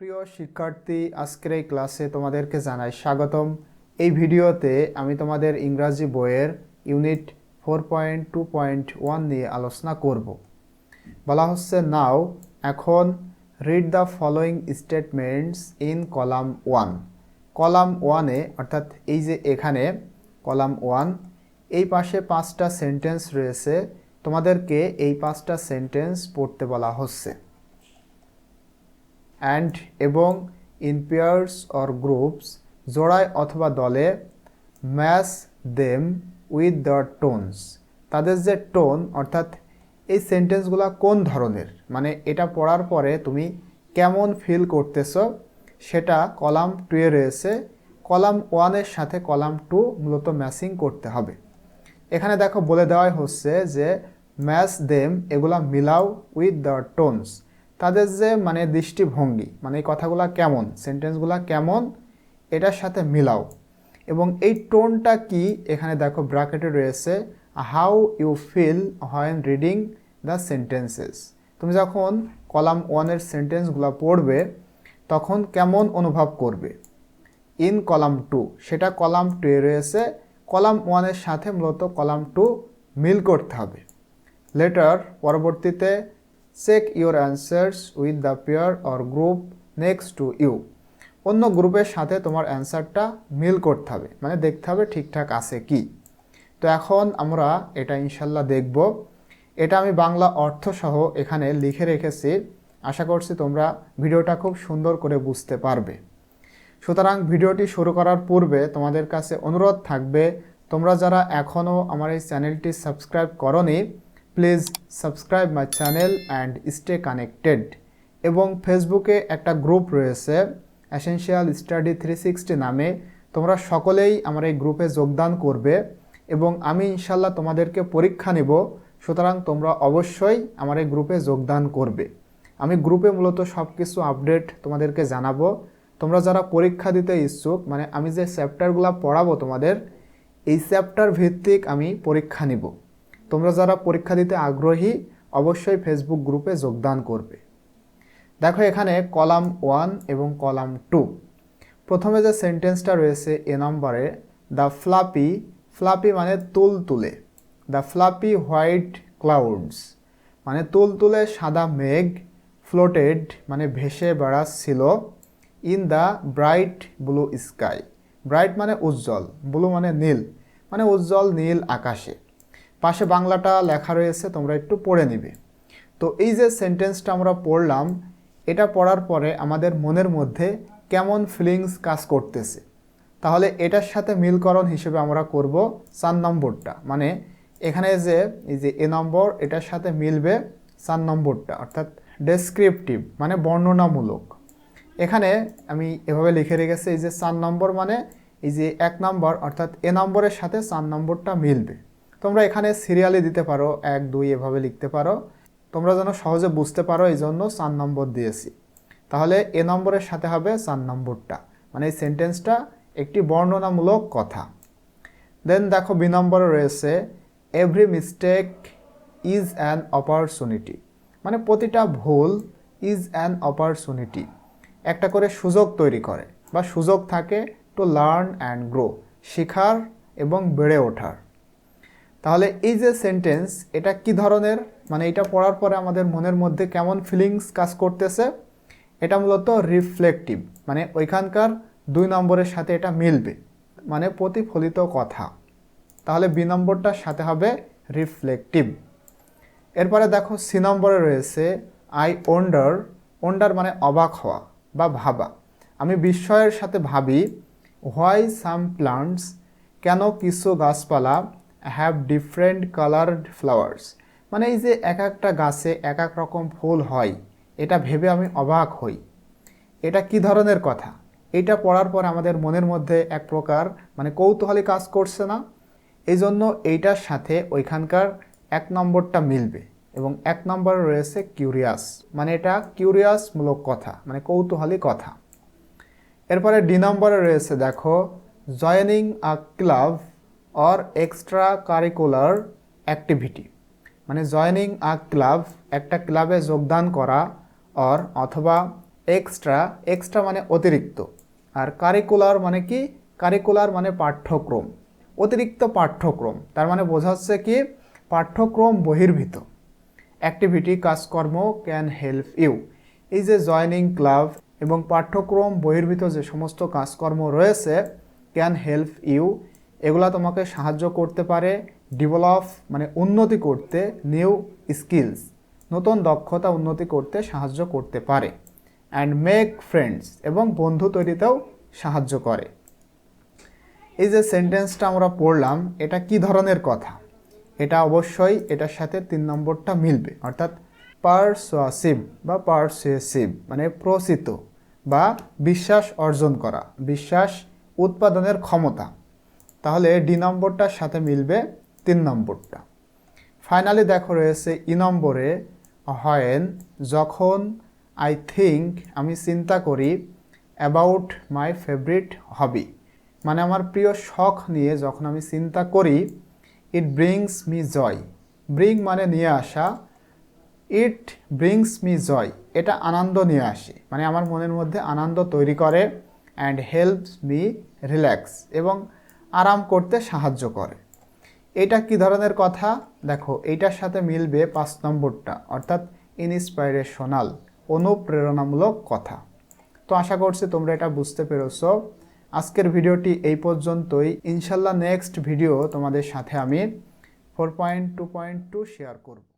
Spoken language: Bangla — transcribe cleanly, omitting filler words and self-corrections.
প্রিয় শিক্ষার্থী, আজকের এই ক্লাসে তোমাদেরকে জানাই স্বাগতম। এই ভিডিওতে আমি তোমাদের ইংরাজি বইয়ের ইউনিট 4.2.1 নিয়ে আলোচনা করব। বলা হচ্ছে নাও, এখন read the following statements in column 1। Column 1-এ অর্থাৎ এই যে এখানে কলাম 1, এই পাশে 5টা সেন্টেন্স রয়েছে। তোমাদেরকে এই 5টা সেন্টেন্স পড়তে বলা হচ্ছে। অ্যান্ড এবং ইন পেয়ার্স অর গ্রুপস, জোড়ায় অথবা দলে, match them with the tones, তাদের যে টোন অর্থাৎ এই সেন্টেন্সগুলো কোন ধরনের, মানে এটা পড়ার পরে তুমি কেমন ফিল করতেছ সেটা কলাম 2-এ রয়েছে। কলাম 1-এর সাথে কলাম 2 মূলত ম্যাচিং করতে হবে। এখানে দেখো বলে দেওয়াই হচ্ছে যে ম্যাচ দেম, এগুলা মিলাও উইথ দ্য টোনস, তাদের যে মানে দৃষ্টিভঙ্গি, মানে এই কথাগুলো কেমন, সেন্টেন্সগুলো কেমন, এটার সাথে মিলাও। এবং এই টোনটা কি এখানে দেখো ব্র্যাকেটে রয়েছে, how you feel when reading the sentences. তুমি যখন কলাম 1-এর সেন্টেন্সগুলো পড়বে তখন কেমন অনুভব করবে। ইন কলাম 2, সেটা কলাম 2-এ রয়েছে। কলাম 1-এর সাথে মূলত কলাম 2 মিল করতে হবে। লেটার, পরবর্তীতে, check your answers with the pair or group next to you, অন্য গ্রুপের সাথে তোমার অ্যান্সারটা মিল করতে হবে, মানে দেখতে হবে ঠিকঠাক আছে কি। তো এখন আমরা এটা ইনশাল্লাহ দেখব। এটা আমি বাংলা অর্থ সহ এখানে লিখে রেখেছি। আশা করছি তোমরা ভিডিওটা খুব সুন্দর করে বুঝতে পারবে। সুতরাং ভিডিওটি শুরু করার পূর্বে তোমাদের কাছে অনুরোধ থাকবে, তোমরা যারা এখনও আমার এই চ্যানেলটি সাবস্ক্রাইব করোনি, please subscribe my channel and stay connected. এবং ফেসবুকে একটা গ্রুপ রয়েছে এসেনশিয়াল স্টাডি 360 নামে, তোমরা সকলেই আমার এই গ্রুপে যোগদান করবে এবং আমি ইনশাল্লাহ তোমাদেরকে পরীক্ষা নিব। সুতরাং তোমরা অবশ্যই আমার এই গ্রুপে যোগদান করবে। আমি গ্রুপে মূলত সব কিছু আপডেট তোমাদেরকে জানাবো। তোমরা যারা পরীক্ষা দিতে ইচ্ছুক, মানে আমি যে চ্যাপ্টারগুলো পড়াবো তোমাদের, এই চ্যাপ্টার ভিত্তিক আমি পরীক্ষা নিব। তোমরা যারা পরীক্ষা দিতে আগ্রহী অবশ্যই ফেসবুক গ্রুপে যোগদান করবে। দেখো এখানে কলাম 1 এবং কলাম 2, প্রথমে যে সেন্টেন্সটা রয়েছে এ নম্বরে, দ্য ফ্লাপি, ফ্লাপি মানে তুলতুলে, দ্য ফ্লাপি হোয়াইট ক্লাউডস মানে তুলতুলে সাদা মেঘ, ফ্লোটেড মানে ভেসে বেড়াচ্ছিল, in the bright blue sky, bright মানে উজ্জ্বল, ব্লু মানে নীল, মানে উজ্জ্বল নীল আকাশে। পাশে বাংলাটা লেখা রয়েছে, তোমরা একটু পড়ে নিবে। তো এই যে সেন্টেন্সটা আমরা পড়লাম, এটা পড়ার পরে আমাদের মনের মধ্যে কেমন ফিলিংস কাজ করতেছে, তাহলে এটার সাথে মিলকরণ হিসেবে আমরা করব 4 নম্বরটা, মানে এখানে যে এই যে এ নম্বর, এটার সাথে মিলবে 4 নম্বরটা, অর্থাৎ ডেসক্রিপটিভ মানে বর্ণনামূলক। এখানে আমি এভাবে লিখে রেখেছি, এই যে 4 নম্বর মানে এই যে 1 নম্বর অর্থাৎ এ নম্বরের সাথে 4 নম্বরটা মিলবে। তোমরা এখানে সিরিয়ালি দিতে পারো, 1 2 এভাবে লিখতে পারো, তোমরা যেন সহজে বুঝতে পারো এই জন্য 4 নম্বর দিয়েছি। তাহলে এ নম্বরের সাথে হবে 4 নম্বরটা, মানে এই সেন্টেন্সটা একটি বর্ণনামূলক কথা। দেন দেখো বি নম্বরে রয়েছে, every mistake is an opportunity, মানে প্রতিটা ভুল ইজ অ্যান অপরচুনিটি, একটা করে সুযোগ তৈরি করে বা সুযোগ থাকে টু লার্ন অ্যান্ড গ্রো, শেখার এবং বেড়ে ওঠার। তাহলে এই যে সেন্টেন্স, এটা কি ধরনের, মানে এটা পড়ার পরে আমাদের মনের মধ্যে কেমন ফিলিংস কাজ করতেছে, এটা মূলত রিফ্লেক্টিভ, মানে ওইখানকার 2 নম্বরের সাথে এটা মিলবে, মানে প্রতিফলিত কথা। তাহলে বি নম্বরটার সাথে হবে রিফ্লেক্টিভ। এরপরে দেখো সি নম্বরে রয়েছে, আই ওন্ডার, ওন্ডার মানে অবাক হওয়া বা ভাবা, আমি বিস্ময়ের সাথে ভাবি, হোয়াই সাম প্লান্টস, কেন কিছু গাছপালা, হ্যাভ ডিফারেন্ট কালারড ফ্লাওয়ার্স, মানে এই যে এক একটা গাছে এক এক রকম ফুল হয়, এটা ভেবে আমি অবাক হই। এটা কি ধরনের কথা, এটা পড়ার পর আমাদের মনের মধ্যে এক প্রকার মানে কৌতূহলী কাজ করছে না, এই জন্য এইটার সাথে ওইখানকার 1 নম্বরটা মিলবে। এবং 1 নম্বরে রয়েছে কিউরিয়াস, মানে এটা কিউরিয়াসমূলক কথা, মানে কৌতূহলী কথা। এরপরে ডি নম্বরে রয়েছে দেখো, joining a club or extra curricular activity, মানে জয়েনিং আ ক্লাব একটা ক্লাবে যোগদান করা, অর অথবা এক্সট্রা, এক্সট্রা মানে অতিরিক্ত, আর কারিকুলার মানে কি, কারিকুলার মানে পাঠ্যক্রম, অতিরিক্ত পাঠ্যক্রম, তার মানে বোঝাচ্ছে কি পাঠ্যক্রম বহির্ভূত অ্যাক্টিভিটি, কাজকর্ম ক্যান হেল্প ইউ। এই যে জয়নিং ক্লাব এবং পাঠ্যক্রম বহির্ভূত যে সমস্ত কাজকর্ম রয়েছে, ক্যান হেল্প ইউ, এগুলা তোমাকে সাহায্য করতে পারে ডেভেলপ মানে উন্নতি করতে, নিউ স্কিলস নতুন দক্ষতা উন্নতি করতে সাহায্য করতে পারে, অ্যান্ড মেক ফ্রেন্ডস এবং বন্ধু তৈরিতেও সাহায্য করে। এই যে সেন্টেন্সটা আমরা পড়লাম, এটা কি ধরনের কথা? এটা অবশ্যই এটার সাথে 3 নম্বরটা মিলবে, অর্থাৎ পারসুয়েসিভ বা পারসুয়েসিভ মানে প্রসিত বা বিশ্বাস অর্জন করা, বিশ্বাস উৎপাদনের ক্ষমতা। তাহলে ডি নম্বরটার সাথে মিলবে 3 নম্বরটা। ফাইনালি দেখো রয়েছে ই নম্বরে, হোয়েন যখন, আই থিঙ্ক আমি চিন্তা করি, অ্যাবাউট মাই ফেভারিট হবি মানে আমার প্রিয় শখ নিয়ে যখন আমি চিন্তা করি, it brings me joy, bring মানে নিয়ে আসা, ইট ব্রিংস মি জয় এটা আনন্দ নিয়ে আসে মানে আমার মনের মধ্যে আনন্দ তৈরি করে, অ্যান্ড হেল্পস মি রিল্যাক্স এবং আরাম করতে সাহায্য করে। এটা কি ধরনের কথা? দেখো এইটার সাথে মিলবে 5 নম্বরটা, অর্থাৎ ইনস্পাইরেশনাল অনুপ্রেরণামূলক কথা। তো আশা করছি তোমরা এটা বুঝতে পেরেছো। আজকের ভিডিওটি এই পর্যন্তই। ইনশাল্লাহ নেক্সট ভিডিও তোমাদের সাথে আমি 4.2.2 শেয়ার করব।